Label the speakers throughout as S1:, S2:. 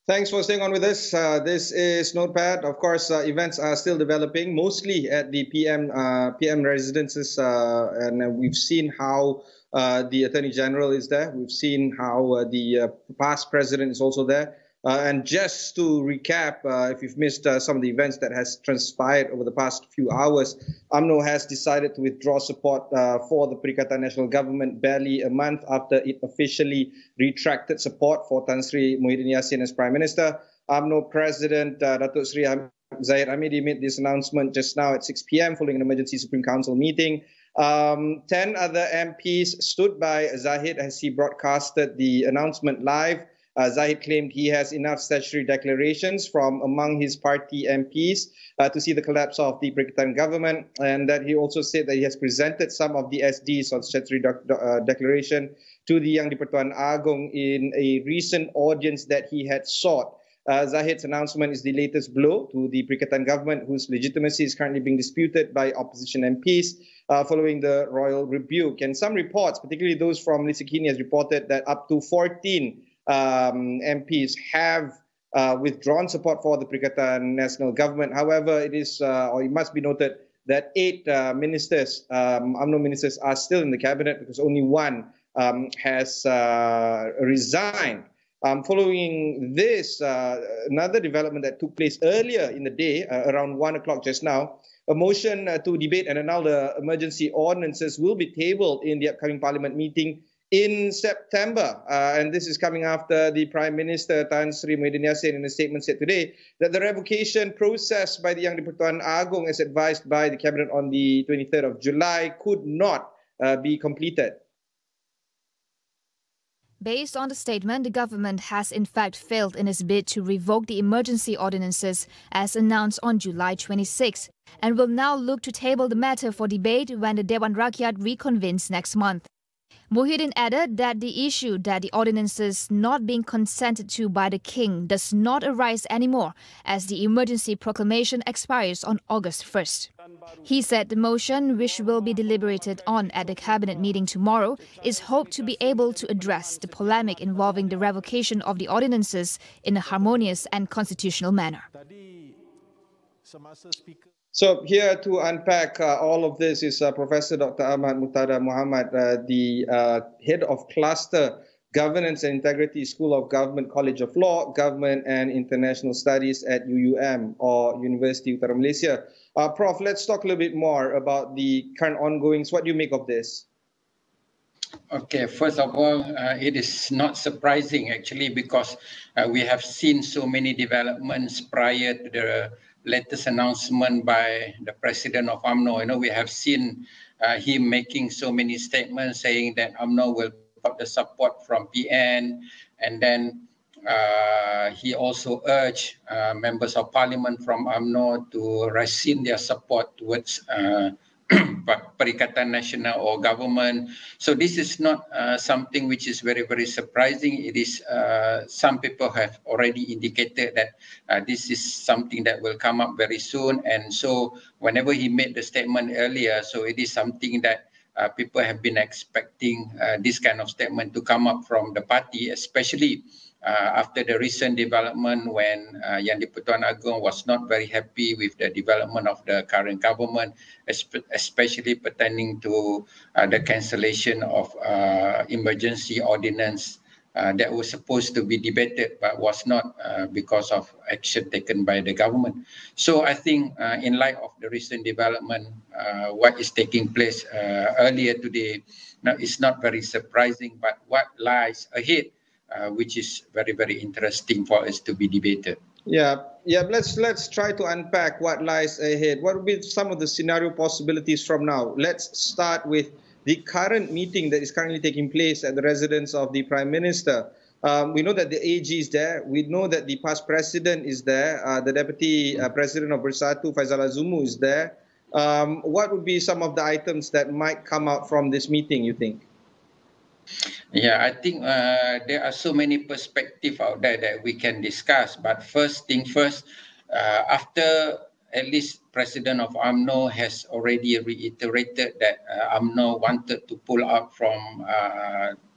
S1: Thanks for staying on with us. This is Notepad. Of course, events are still developing, mostly at the PM residences, and we've seen how the Attorney General is there. We've seen how the past president is also there. And just to recap, if you've missed some of the events that has transpired over the past few hours, UMNO has decided to withdraw support for the Perikatan National Government barely a month after it officially retracted support for Tan Sri Muhyiddin Yassin as Prime Minister. UMNO President Datuk Seri Zahid Hamidi made this announcement just now at 6 p.m. following an emergency Supreme Council meeting. 10 other MPs stood by Zahid as he broadcasted the announcement live. Zahid claimed he has enough statutory declarations from among his party MPs to see the collapse of the Perikatan government, and that he also said that he has presented some of the SDs on statutory declaration to the Yang di-Pertuan Agong in a recent audience that he had sought. Zahid's announcement is the latest blow to the Perikatan government, whose legitimacy is currently being disputed by opposition MPs following the royal rebuke. And some reports, particularly those from Malaysia Kini, has reported that up to 14 MPs have withdrawn support for the Perikatan National Government. However, it is, or it must be noted, that 8 ministers, UMNO ministers, are still in the cabinet because only one has resigned. Following this, another development that took place earlier in the day, around 1 o'clock just now, a motion to debate and annul the emergency ordinances will be tabled in the upcoming Parliament meeting in September. And this is coming after the Prime Minister Tan Sri Muhyiddin Yassin in a statement said today that the revocation process by the Yang di-Pertuan Agong, as advised by the Cabinet on the 23rd of July, could not be completed.
S2: Based on the statement, the government has in fact failed in its bid to revoke the emergency ordinances as announced on July 26 and will now look to table the matter for debate when the Dewan Rakyat reconvenes next month. Muhyiddin added that the issue that the ordinances not being consented to by the King does not arise anymore as the emergency proclamation expires on August 1st. He said the motion, which will be deliberated on at the Cabinet meeting tomorrow, is hoped to be able to address the polemic involving the revocation of the ordinances in a harmonious and constitutional manner.
S1: So here to unpack all of this is Professor Dr. Ahmad Martadha Mohamed, the head of Cluster Governance and Integrity School of Government College of Law, Government and International Studies at UUM, or Universiti Utara Malaysia. Prof, let's talk a little bit more about the current ongoings. What do you make of this?
S3: Okay, first of all, it is not surprising actually because we have seen so many developments prior to the latest announcement by the president of UMNO. You know, we have seen him making so many statements saying that UMNO will put the support from PN, and then he also urged members of parliament from UMNO to rescind their support towards Perikatan National or government. So this is not something which is very, very surprising. It is, some people have already indicated that this is something that will come up very soon. And so whenever he made the statement earlier, so it is something that people have been expecting this kind of statement to come up from the party, especially after the recent development when Yang di-Pertuan Agong was not very happy with the development of the current government, especially pertaining to the cancellation of emergency ordinance that was supposed to be debated but was not because of action taken by the government. So I think in light of the recent development, what is taking place earlier today is not very surprising, but what lies ahead, which is very, very interesting for us to be debated.
S1: Yeah. Let's try to unpack what lies ahead. What would be some of the scenario possibilities from now? Let's start with the current meeting that is currently taking place at the residence of the Prime Minister. We know that the AG is there. We know that the past president is there. The Deputy President of Bersatu, Faisal Azumu, is there. What would be some of the items that might come out from this meeting, you think?
S3: Yeah, I think there are so many perspectives out there that we can discuss. But first thing first, after at least President of UMNO has already reiterated that UMNO wanted to pull out from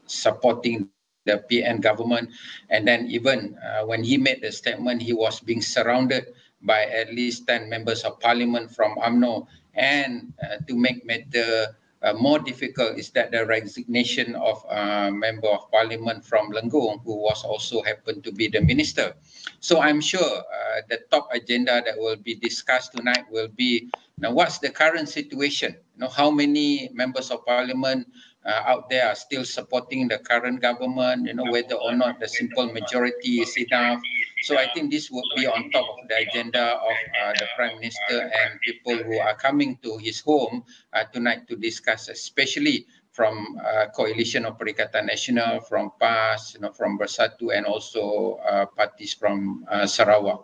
S3: supporting the PN government. And then even when he made the statement, he was being surrounded by at least 10 members of parliament from UMNO. And to make matter more difficult is that the resignation of a member of parliament from Lenggong, who was also happened to be the minister. So I'm sure the top agenda that will be discussed tonight will be, now, what's the current situation? How many members of parliament out there are still supporting the current government, whether or not the simple majority is enough. So I think this will be on top of the agenda of the Prime Minister and people who are coming to his home tonight to discuss, especially from Coalition of Perikatan Nasional, from PAS, from Bersatu, and also parties from Sarawak.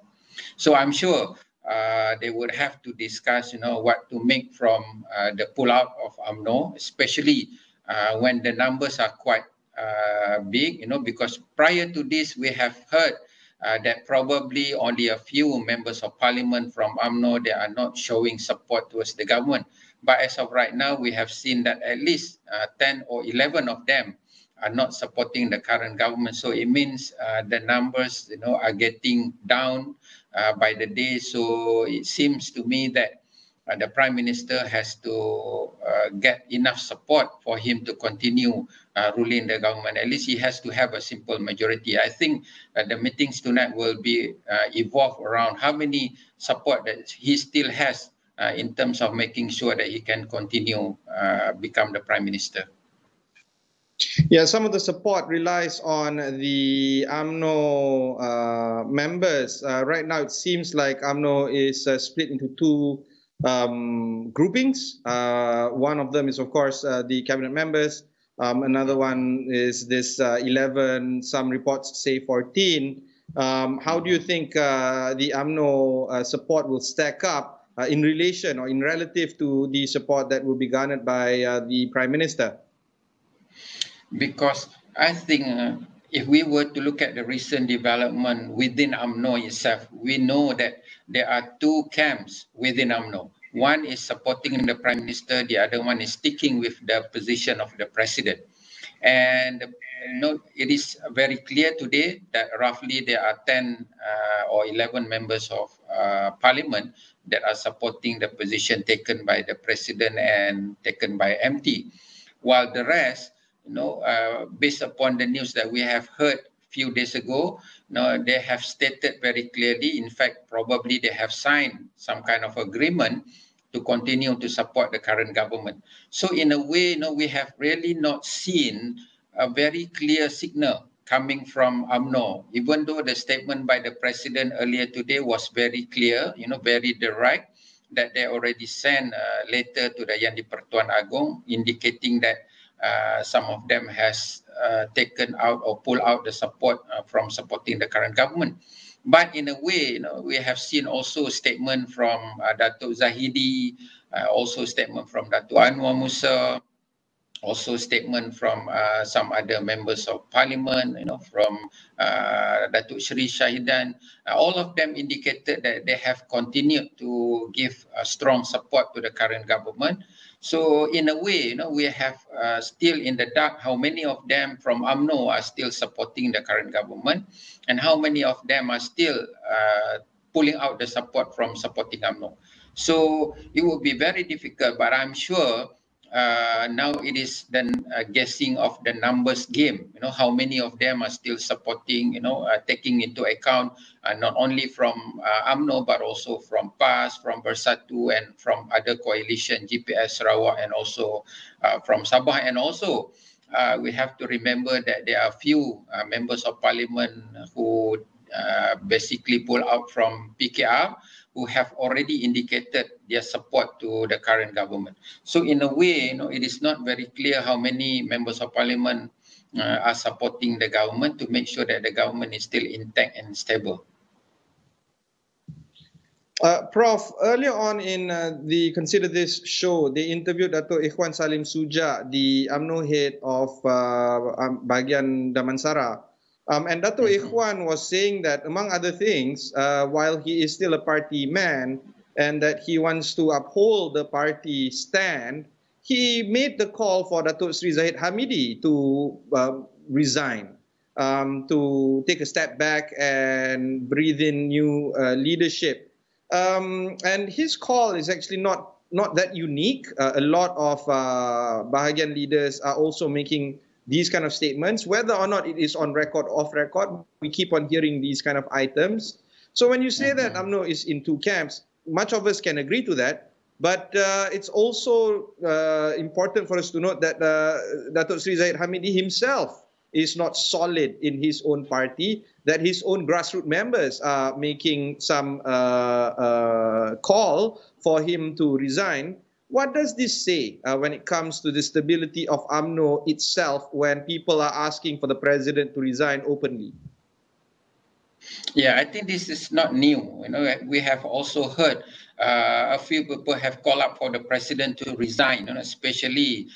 S3: So I'm sure they would have to discuss, what to make from the pullout of UMNO, especially when the numbers are quite big, because prior to this, we have heard that probably only a few members of parliament from UMNO, they are not showing support towards the government. But as of right now, we have seen that at least 10 or 11 of them are not supporting the current government. So it means the numbers, are getting down by the day. So it seems to me that the Prime Minister has to get enough support for him to continue ruling the government. At least he has to have a simple majority. I think the meetings tonight will be evolved around how many support that he still has in terms of making sure that he can continue become the Prime Minister.
S1: Yeah, some of the support relies on the UMNO members. Right now, it seems like UMNO is split into two groupings. One of them is, of course, the cabinet members. Another one is this 11, some reports say 14. How do you think the UMNO support will stack up in relation or in relative to the support that will be garnered by the Prime Minister?
S3: Because I think if we were to look at the recent development within UMNO itself, we know that there are two camps within UMNO. One is supporting the Prime Minister, the other one is sticking with the position of the President. And it is very clear today that roughly there are 10 or 11 members of Parliament that are supporting the position taken by the President and taken by MT. While the rest, based upon the news that we have heard a few days ago, they have stated very clearly, in fact, probably they have signed some kind of agreement to continue to support the current government. So in a way, we have really not seen a very clear signal coming from UMNO, even though the statement by the President earlier today was very clear, very direct, that they already sent a letter to the Yang di-Pertuan Agong indicating that some of them has taken out or pulled out the support from supporting the current government. But in a way, we have seen also a statement from Datuk Zahidi, also a statement from Datuk Anwar Musa, also a statement from some other members of parliament, from Datuk Seri Shahidan. All of them indicated that they have continued to give strong support to the current government. So in a way, we have still in the dark how many of them from UMNO are still supporting the current government and how many of them are still pulling out the support from supporting UMNO. So it will be very difficult, but I'm sure now it is then guessing of the numbers game, how many of them are still supporting, taking into account not only from UMNO, but also from PAS, from Bersatu, and from other coalition, GPS Sarawak, and also from Sabah. And also, we have to remember that there are few members of parliament who basically pull out from PKR, who have already indicated their support to the current government. So in a way, it is not very clear how many members of parliament are supporting the government to make sure that the government is still intact and stable.
S1: Prof, earlier on in the Consider This show, they interviewed Datuk Ikhwan Salim Suja, the UMNO head of bahagian Damansara. And Datuk Ikhwan was saying that, among other things, while he is still a party man and that he wants to uphold the party stand, he made the call for Datuk Seri Zahid Hamidi to resign. to take a step back and breathe in new leadership. And his call is actually not that unique. A lot of Bahagian leaders are also making these kind of statements, whether or not it is on record or off record. We keep on hearing these kind of items. So when you say that UMNO is in two camps, much of us can agree to that. But it's also important for us to note that Datuk Seri Zahid Hamidi himself is not solid in his own party, that his own grassroots members are making some call for him to resign. What does this say when it comes to the stability of UMNO itself when people are asking for the president to resign openly?
S3: Yeah, I think this is not new. We have also heard a few people have called up for the president to resign, especially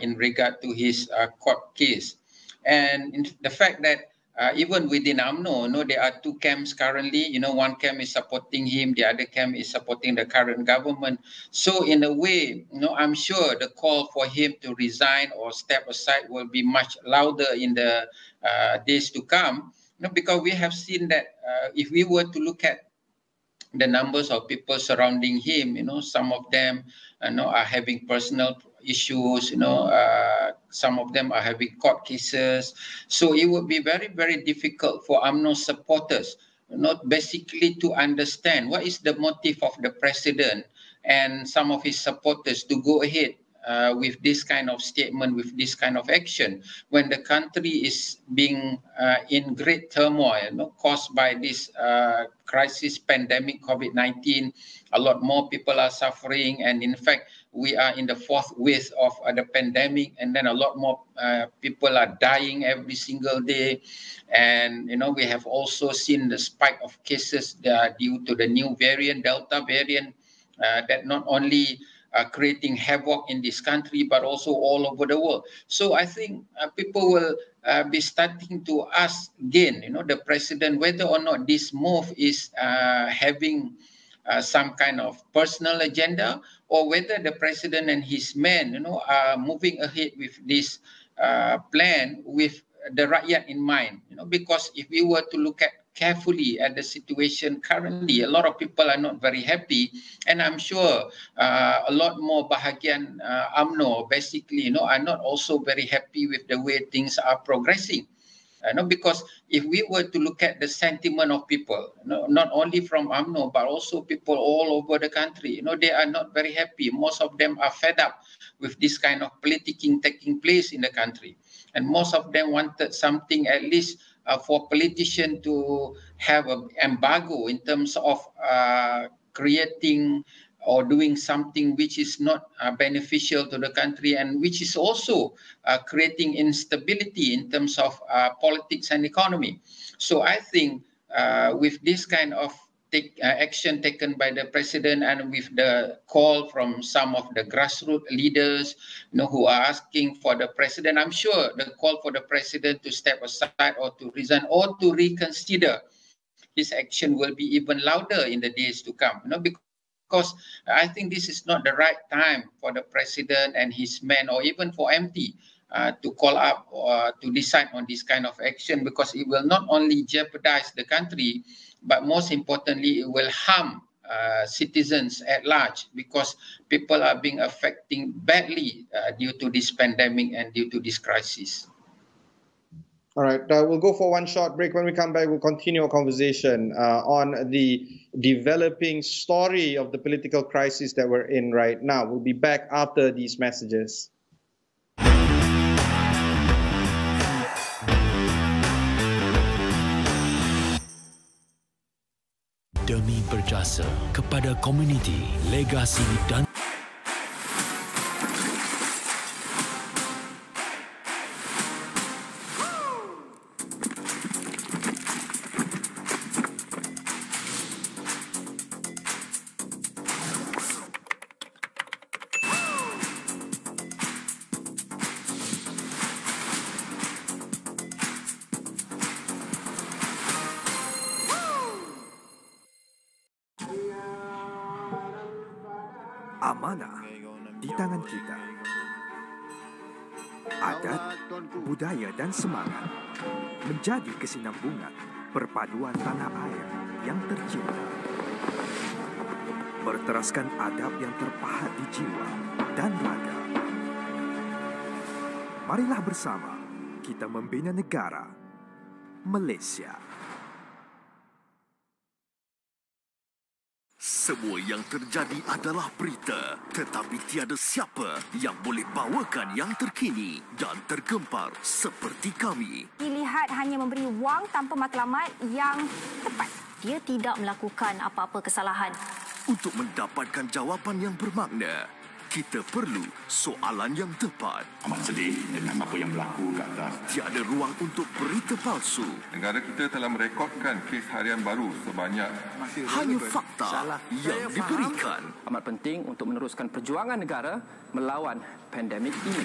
S3: in regard to his court case. And the fact that even within UMNO, there are two camps currently. One camp is supporting him, the other camp is supporting the current government. So in a way, I'm sure the call for him to resign or step aside will be much louder in the days to come. Because we have seen that if we were to look at the numbers of people surrounding him, some of them are having personal issues, some of them are having court cases. So it would be very, very difficult for UMNO supporters not basically to understand what is the motive of the president and some of his supporters to go ahead with this kind of statement, with this kind of action, when the country is being in great turmoil, caused by this crisis, pandemic, COVID-19. A lot more people are suffering, and in fact, we are in the fourth wave of the pandemic, and then a lot more people are dying every single day. And, we have also seen the spike of cases due to the new variant, Delta variant, that not only creating havoc in this country, but also all over the world. So I think people will be starting to ask again, the president, whether or not this move is having some kind of personal agenda, or whether the president and his men, are moving ahead with this plan with the rakyat in mind. Because if we were to look at carefully at the situation currently, a lot of people are not very happy, and I'm sure a lot more Bahagian UMNO basically, are not also very happy with the way things are progressing. Because if we were to look at the sentiment of people, not only from UMNO, but also people all over the country, they are not very happy. Most of them are fed up with this kind of politicking taking place in the country. And most of them wanted something at least for politicians to have an embargo in terms of creating or doing something which is not beneficial to the country, and which is also creating instability in terms of politics and economy. So I think with this kind of action taken by the president, and with the call from some of the grassroots leaders, who are asking for the president, I'm sure the call for the president to step aside or to resign or to reconsider his action will be even louder in the days to come. Because I think this is not the right time for the president and his men, or even for MT, to call up or to decide on this kind of action, because it will not only jeopardize the country, but most importantly, it will harm citizens at large, because people are being affected badly due to this pandemic and due to this crisis.
S1: All right, we'll go for one short break. When we come back, we'll continue our conversation on the developing story of the political crisis that we're in right now. We'll be back after these messages.
S4: Demi berjasa kepada komuniti, legasi dan
S5: amanah di tangan kita. Adat budaya dan semangat menjadi kesinambungan perpaduan tanah air yang tercinta. Berteraskan adab yang terpahat di jiwa dan raga. Marilah bersama kita membina negara Malaysia.
S4: Semua yang terjadi adalah berita, tetapi tiada siapa yang boleh bawakan yang terkini dan tergempar seperti kami.
S6: Dilihat hanya memberi wang tanpa matlamat yang tepat.
S7: Dia tidak melakukan apa-apa kesalahan.
S4: Untuk mendapatkan jawapan yang bermakna, kita perlu soalan yang tepat.
S8: Amat sedih dengan apa yang berlaku ke atas.
S4: Tiada ruang untuk berita palsu.
S9: Negara kita telah merekodkan kes harian baru sebanyak
S4: hanya fakta yang diberikan.
S10: Amat penting untuk meneruskan perjuangan negara melawan pandemik ini.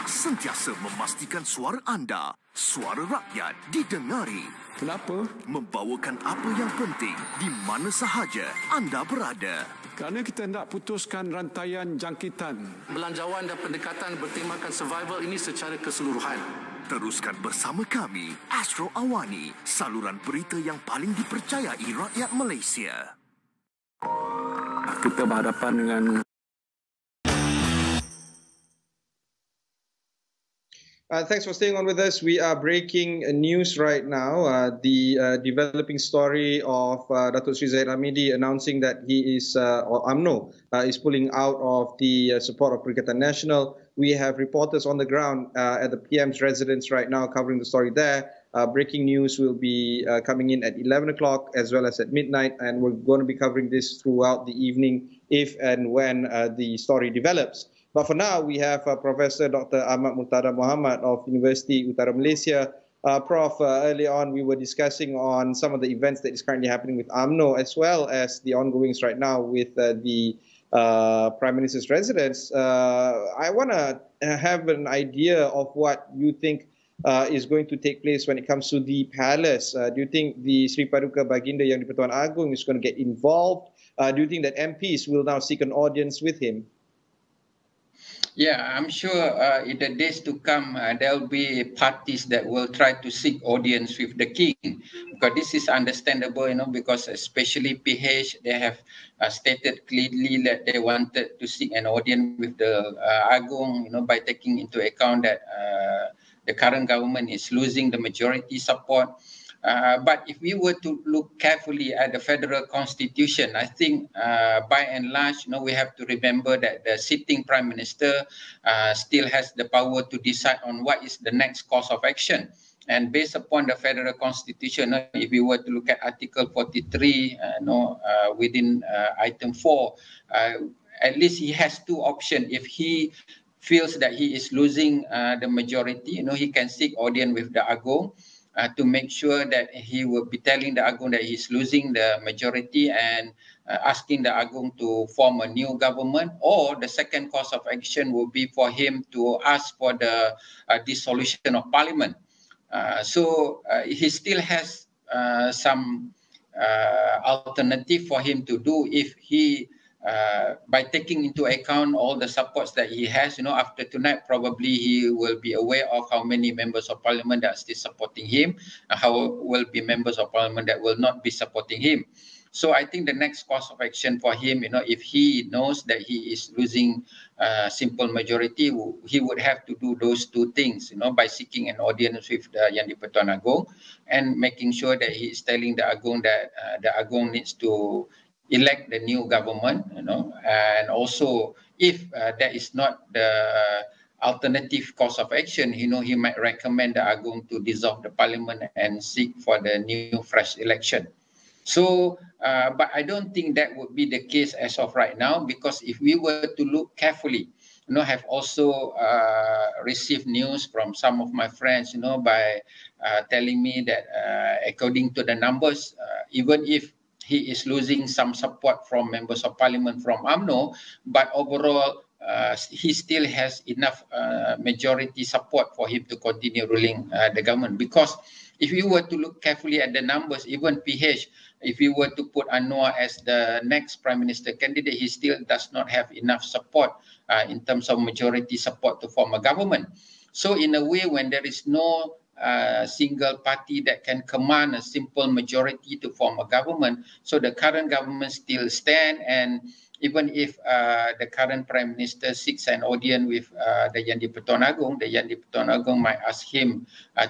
S4: Sentiasa memastikan suara anda, suara rakyat didengari.
S11: Kenapa?
S4: Membawakan apa yang penting di mana sahaja anda berada.
S11: Kerana kita hendak putuskan rantaian jangkitan.
S12: Belanjawan dan pendekatan bertemakan survival ini secara keseluruhan.
S4: Teruskan bersama kami, Astro AWANI, saluran berita yang paling dipercayai rakyat Malaysia.
S11: Kita berhadapan dengan
S1: Thanks for staying on with us. We are breaking news right now. The developing story of Datuk Seri Zahid Hamidi announcing that he is, or UMNO, is pulling out of the support of Perikatan Nasional. We have reporters on the ground at the PM's residence right now covering the story there. Breaking news will be coming in at 11 o'clock as well as at midnight, and we're going to be covering this throughout the evening if and when the story develops. But for now, we have Professor Dr. Ahmad Martadha Mohamed of Universiti Utara Malaysia. Prof, earlier on we were discussing on some of the events that is currently happening with UMNO as well as the ongoings right now with the Prime Minister's residence. I want to have an idea of what you think is going to take place when it comes to the palace. Do you think the Seri Paduka Baginda Yang di-Pertuan Agong is going to get involved? Do you think that MPs will now seek an audience with him?
S3: Yeah, I'm sure in the days to come, there will be parties that will try to seek audience with the king, because this is understandable, because especially PH, they have stated clearly that they wanted to seek an audience with the Agong, by taking into account that the current government is losing the majority support. But if we were to look carefully at the federal constitution, I think by and large, we have to remember that the sitting prime minister still has the power to decide on what is the next course of action. And based upon the federal constitution, if we were to look at Article 43, within item 4, at least he has two options. If he feels that he is losing the majority, he can seek audience with the Agong. To make sure that he will be telling the Agong that he's losing the majority and asking the Agong to form a new government, or the second course of action will be for him to ask for the dissolution of parliament. So he still has some alternative for him to do if he by taking into account all the supports that he has, after tonight, probably he will be aware of how many members of parliament that are still supporting him, how will be members of parliament that will not be supporting him. So I think the next course of action for him, if he knows that he is losing simple majority, he would have to do those two things, by seeking an audience with the Yang di-Pertuan Agong and making sure that he is telling the Agong that the Agong needs to elect the new government, and also if that is not the alternative course of action, he might recommend the Agong to dissolve the parliament and seek for the new fresh election. So, but I don't think that would be the case as of right now, because if we were to look carefully, have also received news from some of my friends, by telling me that according to the numbers, even if he is losing some support from members of parliament from UMNO, but overall he still has enough majority support for him to continue ruling the government. Because if you were to look carefully at the numbers, even PH, if you were to put Anwar as the next prime minister candidate, he still does not have enough support in terms of majority support to form a government. So in a way, when there is no single party that can command a simple majority to form a government, so the current government still stand, and even if the current Prime Minister seeks an audience with the Yang di-Pertuan Agong, the Yang di-Pertuan Agong might ask him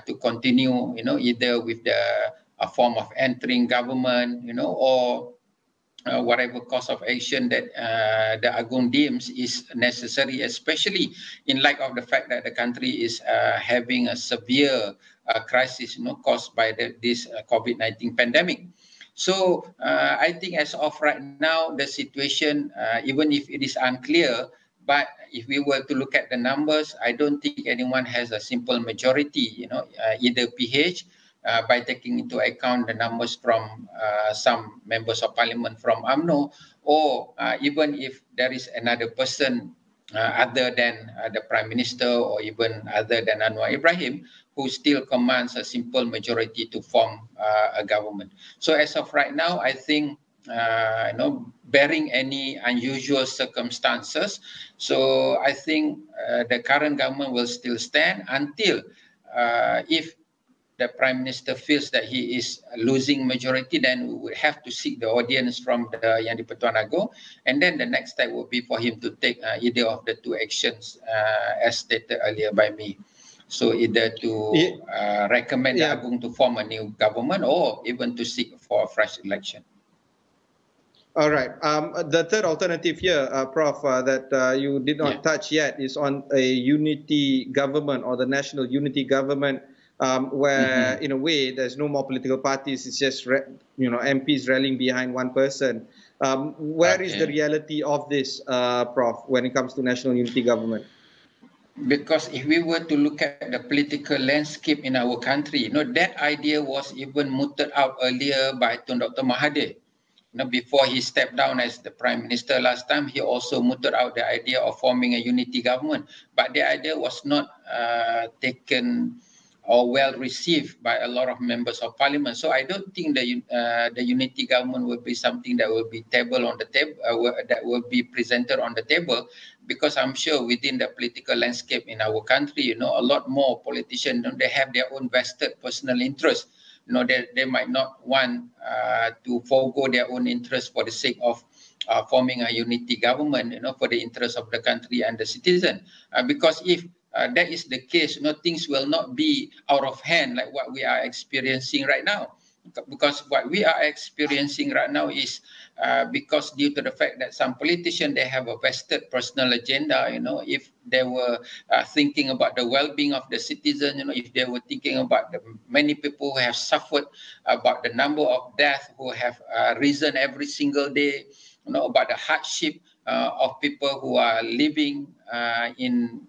S3: to continue, either with the form of entering government, or whatever course of action that the Agong deems is necessary, especially in light of the fact that the country is having a severe crisis, caused by this COVID-19 pandemic. So I think as of right now, the situation, even if it is unclear, but if we were to look at the numbers, I don't think anyone has a simple majority, either PH, by taking into account the numbers from some members of parliament from UMNO, or even if there is another person other than the Prime Minister or even other than Anwar Ibrahim, who still commands a simple majority to form a government. So as of right now, I think, barring any unusual circumstances, so I think the current government will still stand until if the Prime Minister feels that he is losing majority, then we would have to seek the audience from the Yang di-Pertuan Agong, and then the next step will be for him to take either of the two actions as stated earlier by me. So either to recommend the Agong to form a new government, or even to seek for a fresh election.
S1: All right. The third alternative here, Prof, that you did not touch yet is on a unity government, or the national unity government, where in a way there's no more political parties. It's just MPs rallying behind one person. Where is the reality of this, Prof, when it comes to national unity government?
S3: Because if we were to look at the political landscape in our country, that idea was even mooted out earlier by Tun Dr. Mahathir. Before he stepped down as the Prime Minister last time, he also mooted out the idea of forming a unity government. But the idea was not taken or well received by a lot of members of parliament. So I don't think the unity government will be something that will be that will be presented on the table, because I'm sure within the political landscape in our country, a lot more politicians, they have their own vested personal interest. They might not want to forego their own interest for the sake of forming a unity government, for the interest of the country and the citizen. Because if that is the case, things will not be out of hand like what we are experiencing right now. Because what we are experiencing right now is because due to the fact that some politicians, they have a vested personal agenda, if they were thinking about the well-being of the citizen, if they were thinking about the many people who have suffered, about the number of deaths who have risen every single day, about the hardship of people who are living in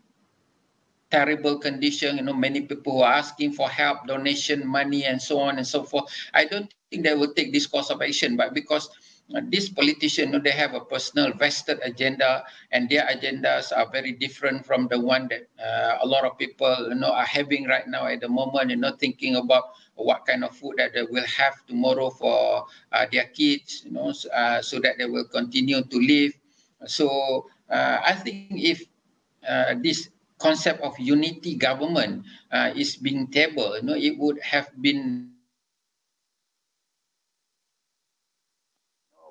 S3: terrible condition, many people who are asking for help, donation, money, and so on and so forth. I don't think they will take this course of action, but because these politicians, they have a personal vested agenda, and their agendas are very different from the one that a lot of people, are having right now at the moment, thinking about what kind of food that they will have tomorrow for their kids, so that they will continue to live. So I think if this concept of unity government is being tabled, it would have been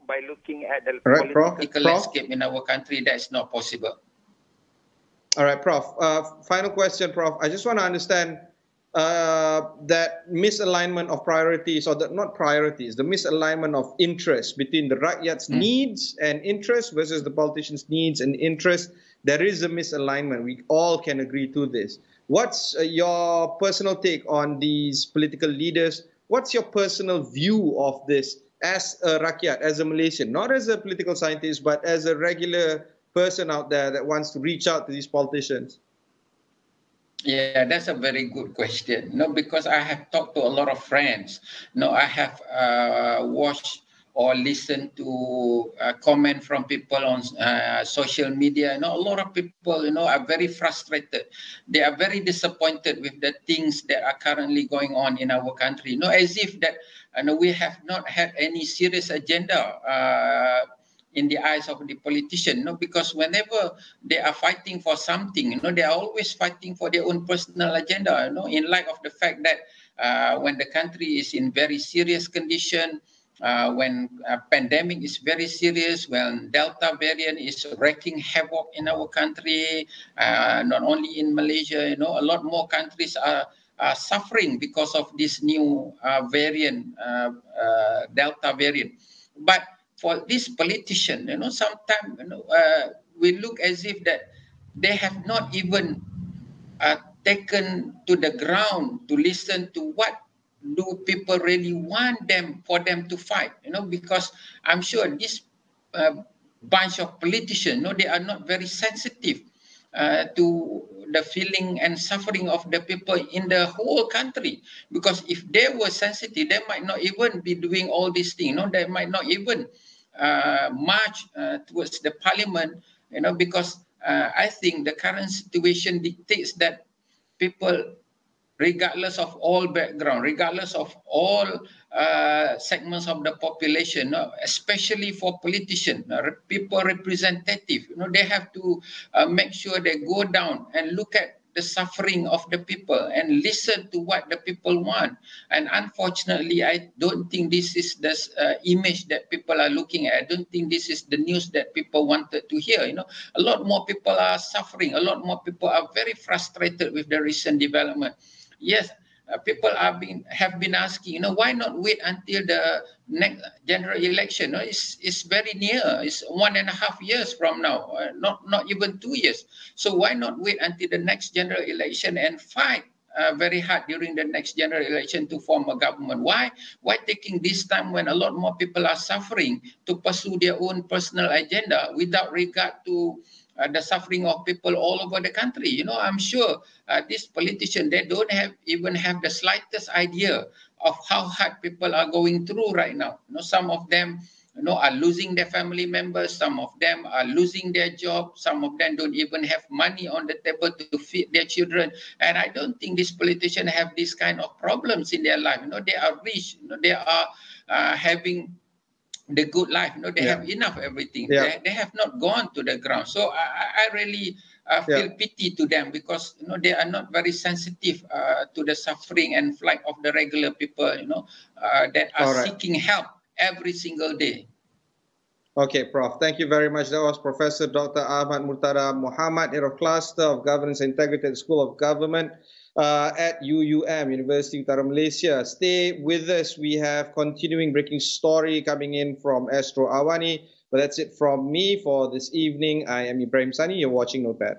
S3: by looking at the political landscape in our country. That's not possible.
S1: All right, Prof. Final question, Prof. I just want to understand that misalignment of priorities, or not priorities, the misalignment of interest between the rakyat's needs and interests versus the politicians' needs and interests. There is a misalignment. We all can agree to this. What's your personal take on these political leaders? What's your personal view of this as a rakyat, as a Malaysian, not as a political scientist, but as a regular person out there that wants to reach out to these politicians?
S3: Yeah, that's a very good question. Because I have talked to a lot of friends. I have watched or listen to comment from people on social media. A lot of people, are very frustrated. They are very disappointed with the things that are currently going on in our country. As if that we have not had any serious agenda in the eyes of the politician, because whenever they are fighting for something, they are always fighting for their own personal agenda, in light of the fact that when the country is in very serious condition, when a pandemic is very serious, when Delta variant is wreaking havoc in our country, not only in Malaysia, a lot more countries are suffering because of this new variant, Delta variant. But for this politician, sometimes we look as if that they have not even taken to the ground to listen to what do people really want for them to fight, because I'm sure this bunch of politicians, they are not very sensitive to the feeling and suffering of the people in the whole country. Because if they were sensitive, they might not even be doing all these things. They might not even march towards the parliament, because I think the current situation dictates that people, regardless of all background, regardless of all segments of the population, especially for politicians, people representative, they have to make sure they go down and look at the suffering of the people and listen to what the people want. And unfortunately, I don't think this is the image that people are looking at. I don't think this is the news that people wanted to hear. A lot more people are suffering. A lot more people are very frustrated with the recent development. Yes, people have been asking, why not wait until the next general election? It's very near. It's 1.5 years from now, not even 2 years. So why not wait until the next general election and fight very hard during the next general election to form a government? Why taking this time when a lot more people are suffering to pursue their own personal agenda without regard to the suffering of people all over the country? I'm sure these politicians, they don't even have the slightest idea of how hard people are going through right now. Some of them, are losing their family members. Some of them are losing their job. Some of them don't even have money on the table to feed their children. And I don't think these politicians have this kind of problems in their life. They are rich. They are having the good life, they have enough everything. They have not gone to the ground. So I really feel pity to them, because they are not very sensitive to the suffering and plight of the regular people, that are seeking help every single day.
S1: Okay, Prof. Thank you very much. That was Professor Dr. Ahmad Martadha Mohamed, Head of Cluster of Governance and Integrity at the School of Government at UUM, Universiti Utara Malaysia. Stay with us. We have continuing breaking story coming in from Astro AWANI. But that's it from me for this evening. I am Ibrahim Sani. You're watching Notepad.